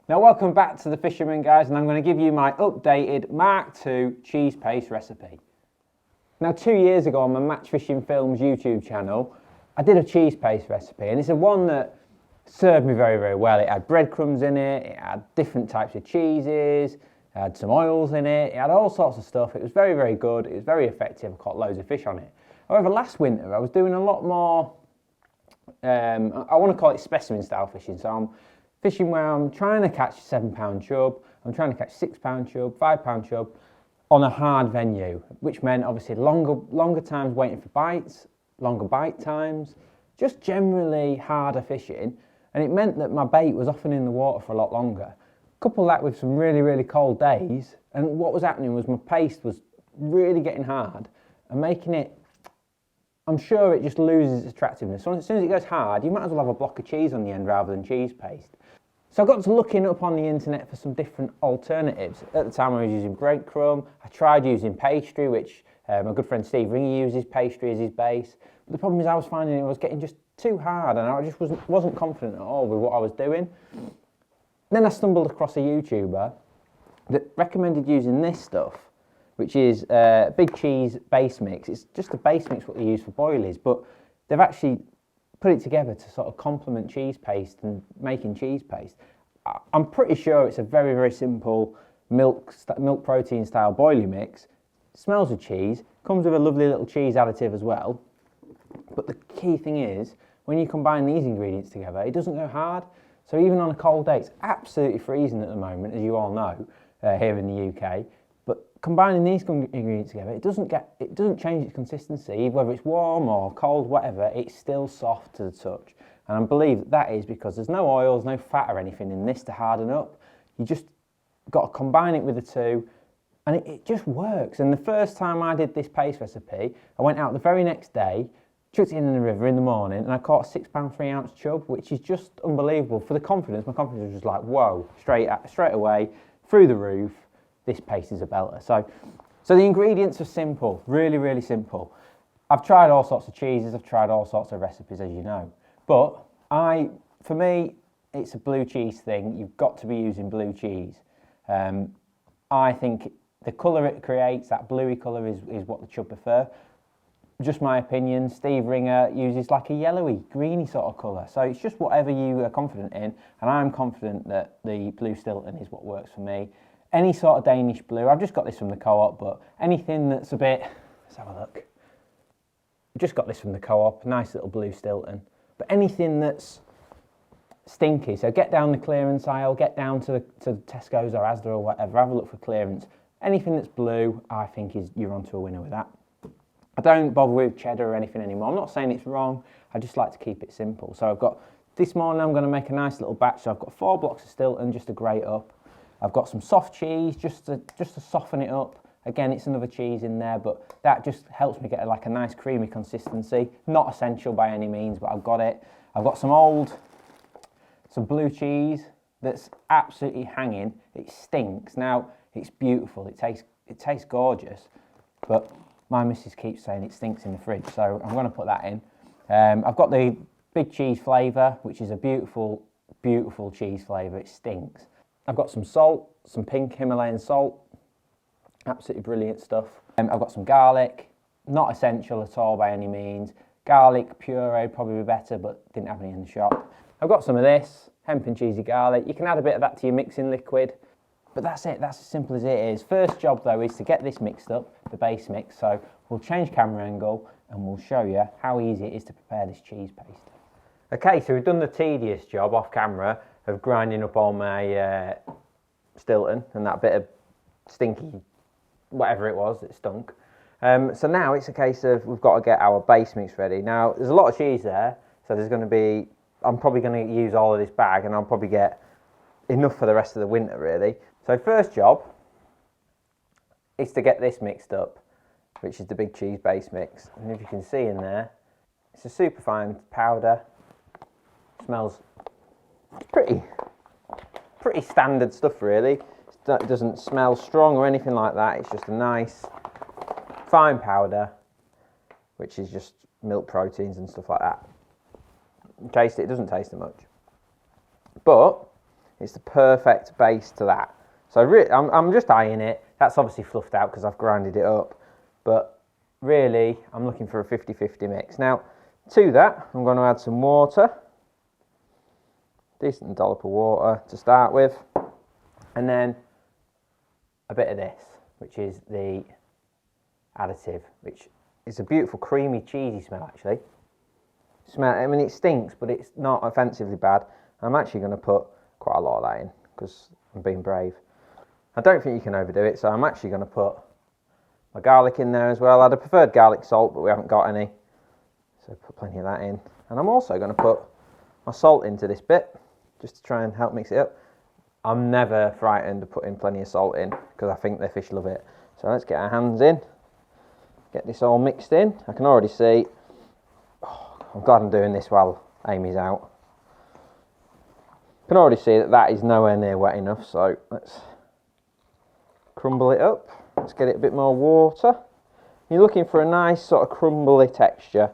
Now welcome back to the Fisherman guys, and I'm going to give you my updated Mark II cheese paste recipe. Now 2 years ago on my Match Fishing Films YouTube channel, I did a cheese paste recipe, and it's a one that served me very, very well. It had breadcrumbs in it, it had different types of cheeses, it had some oils in it, it had all sorts of stuff. It was very, very good, it was very effective, I caught loads of fish on it. However, last winter I was doing a lot more, I want to call it specimen style fishing, so I'm fishing where I'm trying to catch £7 chub, I'm trying to catch £6 chub, £5 chub on a hard venue, which meant obviously longer times waiting for bites, longer bite times, just generally harder fishing, and it meant that my bait was often in the water for a lot longer. Couple that with some really, really cold days, and what was happening was my paste was really getting hard and making it, I'm sure it just loses its attractiveness. So as soon as it goes hard, you might as well have a block of cheese on the end rather than cheese paste. So I got to looking up on the internet for some different alternatives. At the time I was using breadcrumb, I tried using pastry, which my good friend Steve Ringer uses pastry as his base. But the problem is I was finding it was getting just too hard, and I just wasn't confident at all with what I was doing. Then I stumbled across a YouTuber that recommended using this stuff, which is Big Cheese base mix. It's just a base mix what they use for boilies, but they've actually put it together to sort of complement cheese paste and making cheese paste. I'm pretty sure it's a very, very simple milk protein style boilie mix. It smells of cheese, comes with a lovely little cheese additive as well. But the key thing is, when you combine these ingredients together, it doesn't go hard. So even on a cold day, it's absolutely freezing at the moment, as you all know, here in the UK. But combining these ingredients together, it doesn't change its consistency, whether it's warm or cold, whatever, it's still soft to the touch. And I believe that is because there's no oils, no fat or anything in this to harden up. You just got to combine it with the two, and it just works. And the first time I did this paste recipe, I went out the very next day, chucked it in the river in the morning, and I caught a £6 3-ounce chub, which is just unbelievable. For the confidence, my confidence was just like, whoa, straight away, through the roof. This paste is a belter. So the ingredients are simple, really, really simple. I've tried all sorts of cheeses, I've tried all sorts of recipes, as you know. But for me, it's a blue cheese thing. You've got to be using blue cheese. I think the colour it creates, that bluey colour, is what the chub prefer. Just my opinion. Steve Ringer uses like a yellowy, greeny sort of colour. So it's just whatever you are confident in. And I'm confident that the blue Stilton is what works for me. Any sort of Danish blue, I've just got this from the co-op, but anything that's a bit, let's have a look. Just got this from the co-op, nice little blue Stilton. But anything that's stinky, so get down the clearance aisle, get down to Tesco's or Asda or whatever, have a look for clearance. Anything that's blue, I think you're onto a winner with that. I don't bother with cheddar or anything anymore. I'm not saying it's wrong, I just like to keep it simple. So I've got, this morning I'm going to make a nice little batch, so I've got 4 blocks of Stilton just to grate up. I've got some soft cheese just to soften it up. Again, it's another cheese in there, but that just helps me get like a nice creamy consistency. Not essential by any means, but I've got it. I've got some blue cheese that's absolutely hanging. It stinks. Now, it's beautiful. It tastes gorgeous, but my missus keeps saying it stinks in the fridge, so I'm going to put that in. I've got the Big Cheese flavour, which is a beautiful, beautiful cheese flavour. It stinks. I've got some salt, some pink Himalayan salt, absolutely brilliant stuff. I've got some garlic, not essential at all by any means. Garlic puree probably be better, but didn't have any in the shop. I've got some of this, hemp and cheesy garlic. You can add a bit of that to your mixing liquid, but that's it, that's as simple as it is. First job though is to get this mixed up, the base mix, so we'll change camera angle and we'll show you how easy it is to prepare this cheese paste. Okay, so we've done the tedious job off camera of grinding up all my Stilton and that bit of stinky, whatever it was that stunk. So now it's a case of we've got to get our base mix ready. Now there's a lot of cheese there, so there's going to be, I'm probably going to use all of this bag and I'll probably get enough for the rest of the winter really. So first job is to get this mixed up, which is the Big Cheese base mix. And if you can see in there, it's a super fine powder. Smells pretty standard stuff really. It doesn't smell strong or anything like that. It's just a nice fine powder, which is just milk proteins and stuff like that. Taste it, it doesn't taste it much. But It's the perfect base to that. So I'm just eyeing it. That's obviously fluffed out because I've grinded it up. But really, I'm looking for a 50-50 mix. Now, to that, I'm going to add some water. Decent dollop of water to start with. And then a bit of this, which is the additive, which is a beautiful creamy cheesy smell actually. I mean, it stinks, but it's not offensively bad. I'm actually going to put quite a lot of that in because I'm being brave. I don't think you can overdo it, so I'm actually going to put my garlic in there as well. I'd have preferred garlic salt, but we haven't got any, so put plenty of that in. And I'm also going to put my salt into this bit just to try and help mix it up. I'm never frightened of putting plenty of salt in because I think the fish love it. So let's get our hands in, get this all mixed in. I can already see, I'm glad I'm doing this while Amy's out. I can already see that that is nowhere near wet enough, so let's crumble it up. Let's get it a bit more water. You're looking for a nice sort of crumbly texture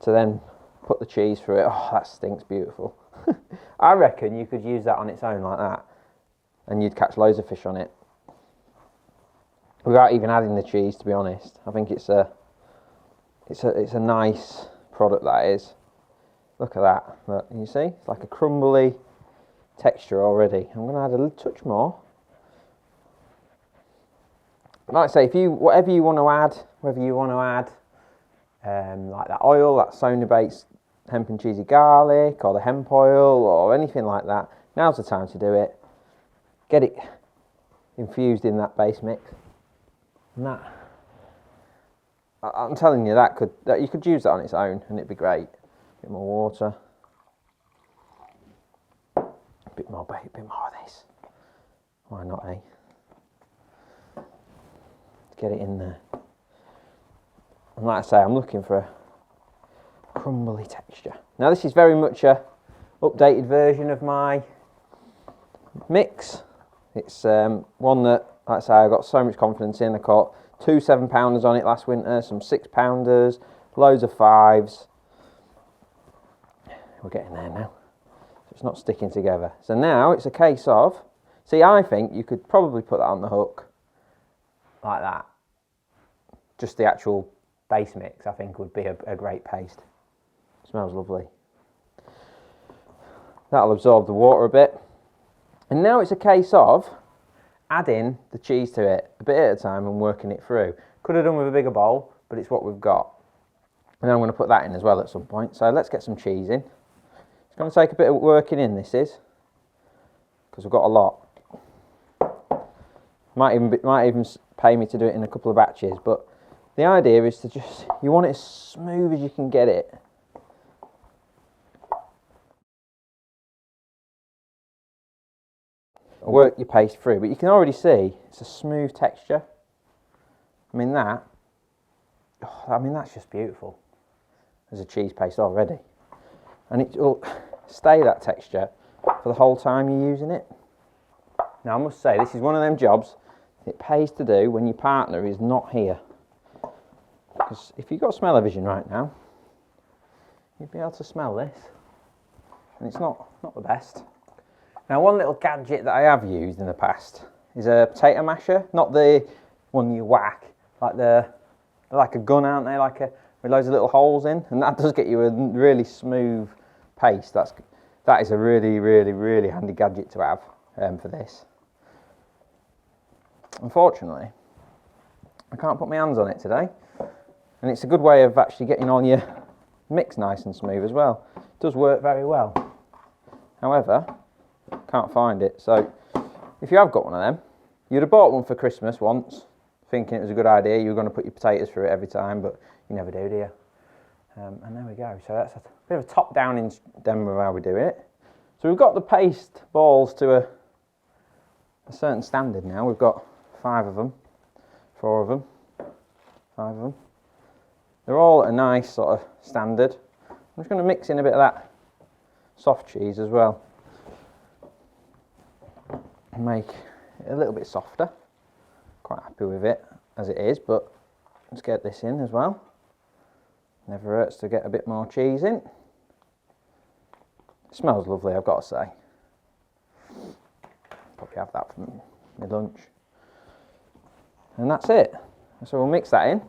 to then put the cheese through it. Oh, that stinks beautiful. I reckon you could use that on its own like that and you'd catch loads of fish on it without even adding the cheese, to be honest. I think it's a nice product, that is. Look at that. Look, you see? It's like a crumbly texture already. I'm going to add a little touch more. Like I say, whatever you want to add, whether you want to add like that oil, that Sony Bates hemp and cheesy garlic, or the hemp oil, or anything like that, now's the time to do it. Get it infused in that base mix. And that, I'm telling you, that you could use that on its own, and it'd be great. A bit more water, a bit more of this. Why not, eh? Get it in there. And like I say, I'm looking for a crumbly texture. Now this is very much a updated version of my mix. It's one that, like I say, I got so much confidence in. I caught 2 7-pounders on it last winter, some 6-pounders, loads of 5s. We're getting there now. So it's not sticking together. So now it's a case of, see, I think you could probably put that on the hook like that. Just the actual base mix, I think, would be a great paste. Smells lovely. That'll absorb the water a bit. And now it's a case of adding the cheese to it a bit at a time and working it through. Could have done with a bigger bowl, but it's what we've got. And I'm going to put that in as well at some point. So let's get some cheese in. It's going to take a bit of working in, this is, because we've got a lot. Might even pay me to do it in a couple of batches, but the idea is to just, you want it as smooth as you can get it. Work your paste through, but you can already see it's a smooth texture. I mean that's just beautiful. There's a cheese paste already, and it will stay that texture for the whole time you're using it. Now I must say, this is one of them jobs it pays to do when your partner is not here, because if you've got smell-o-vision right now, you'd be able to smell this, and it's not the best. Now, one little gadget that I have used in the past is a potato masher, not the one you whack, they're like a gun, aren't they? With loads of little holes in, and that does get you a really smooth paste. That is a really, really, really handy gadget to have for this. Unfortunately, I can't put my hands on it today, and it's a good way of actually getting all your mix nice and smooth as well. It does work very well. However, can't find it. So if you have got one of them, you'd have bought one for Christmas once, thinking it was a good idea. You were going to put your potatoes through it every time, but you never do you? And there we go. So that's a bit of a top-down demo of how we're doing it. So we've got the paste balls to a certain standard now. We've got 5 of them, 4 of them, 5 of them. They're all at a nice sort of standard. I'm just going to mix in a bit of that soft cheese as well. Make it a little bit softer. Quite happy with it as it is, but let's get this in as well. Never hurts to get a bit more cheese in. It smells lovely, I've got to say. happy to have that for my lunch. And that's it. So we'll mix that in.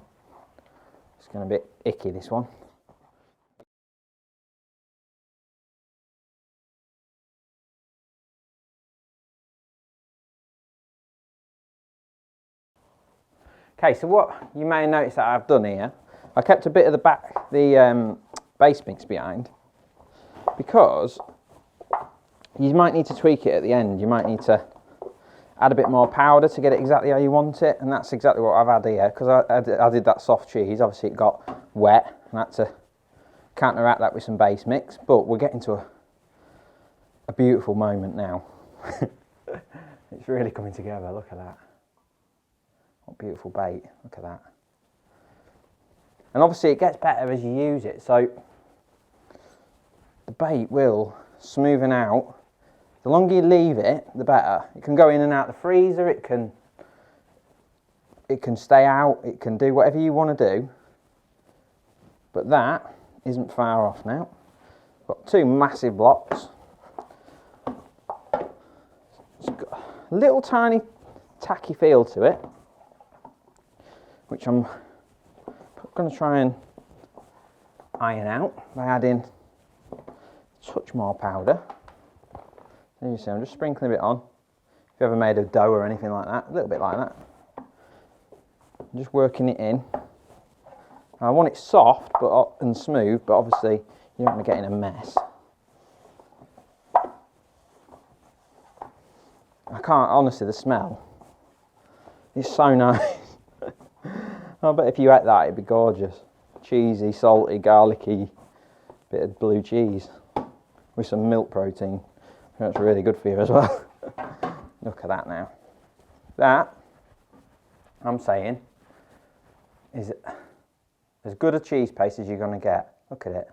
It's going to be icky, this one. Okay, so what you may notice that I've done here, I kept a bit of the base mix behind, because you might need to tweak it at the end. You might need to add a bit more powder to get it exactly how you want it, and that's exactly what I've had here, because I did that soft cheese. Obviously it got wet, and I had to counteract that with some base mix, but we're getting to a beautiful moment now. It's really coming together, look at that. What beautiful bait, look at that. And obviously it gets better as you use it, so the bait will smoothen out. The longer you leave it, the better. It can go in and out the freezer, it can stay out, it can do whatever you want to do. But that isn't far off now. Got two massive blocks. It's got a little tiny tacky feel to it, which I'm going to try and iron out by adding a touch more powder. As you see, I'm just sprinkling a bit on. If you ever made a dough or anything like that, a little bit like that. I'm just working it in. I want it soft and smooth, but obviously you don't want to get in a mess. I can't, honestly, the smell is so nice. I bet if you ate that, it'd be gorgeous. Cheesy, salty, garlicky, bit of blue cheese with some milk protein. That's really good for you as well. Look at that now. That, I'm saying, is as good a cheese paste as you're going to get. Look at it.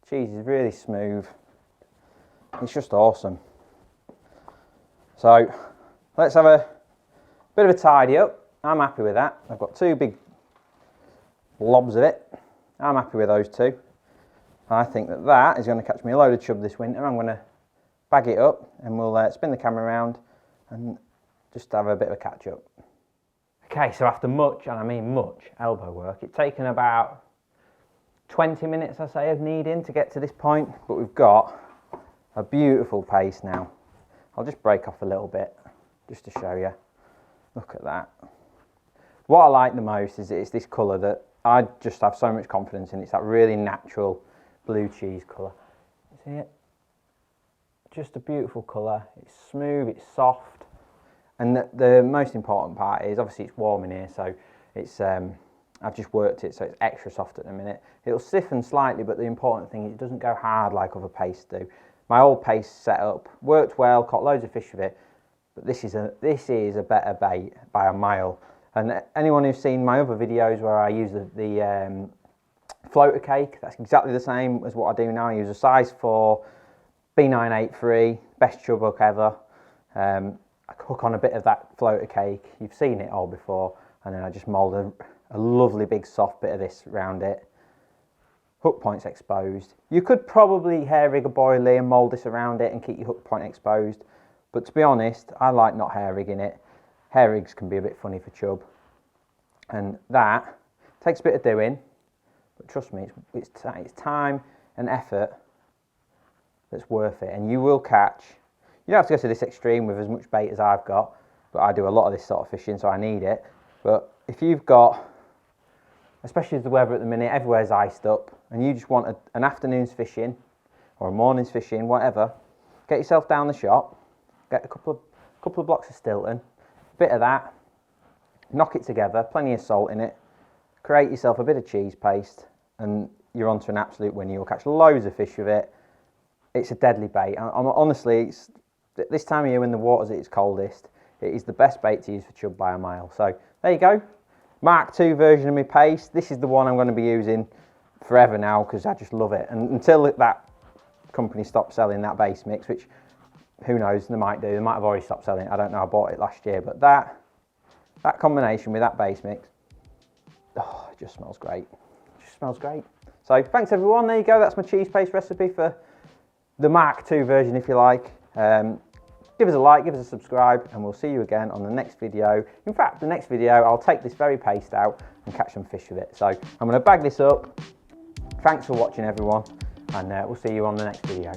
Cheese is really smooth. It's just awesome. So, let's have a bit of a tidy up. I'm happy with that. I've got two big lobs of it. I'm happy with those two. I think that is going to catch me a load of chub this winter. I'm going to bag it up and we'll spin the camera around and just have a bit of a catch up. Okay, so after much, and I mean much, elbow work, it's taken about 20 minutes, I say, of kneading to get to this point, but we've got a beautiful paste now. I'll just break off a little bit just to show you. Look at that. What I like the most is it's this colour that I just have so much confidence in. It's that really natural blue cheese colour. See it? Just a beautiful colour. It's smooth, it's soft. And the most important part is, obviously it's warm in here, so it's I've just worked it so it's extra soft at the minute. It'll stiffen slightly, but the important thing is it doesn't go hard like other pastes do. My old paste setup worked well, caught loads of fish with it, but this is a better bait by a mile. And anyone who's seen my other videos where I use the floater cake, that's exactly the same as what I do now. I use a size 4 B983, best chub hook ever. I hook on a bit of that floater cake. You've seen it all before, and then I just mould a lovely big soft bit of this around it. Hook points exposed. You could probably hair rig a boilie and mould this around it and keep your hook point exposed, but to be honest, I like not hair rigging it. Hair rigs can be a bit funny for chub, and that takes a bit of doing, but trust me, it's time and effort that's worth it, and you will catch. You don't have to go to this extreme with as much bait as I've got, but I do a lot of this sort of fishing, so I need it. But if you've got, especially with the weather at the minute, everywhere's iced up, and you just want an afternoon's fishing or a morning's fishing, whatever, get yourself down the shop, get a couple of blocks of Stilton, bit of that, knock it together, plenty of salt in it, create yourself a bit of cheese paste, and you're onto an absolute winner. You'll catch loads of fish with it. It's a deadly bait. Honestly, this time of year when the water's at its coldest, it is the best bait to use for chub by a mile. So there you go, Mark II version of my paste. This is the one I'm going to be using forever now because I just love it. And until that company stops selling that base mix, which who knows, they might do. They might have already stopped selling it. I don't know. I bought it last year, but that combination with that base mix, oh, it just smells great. It just smells great. So thanks everyone. There you go. That's my cheese paste recipe for the Mark II version, if you like. give us a like, give us a subscribe, and we'll see you again on the next video. In fact, the next video, I'll take this very paste out and catch some fish with it. So I'm going to bag this up. Thanks for watching, everyone, and we'll see you on the next video.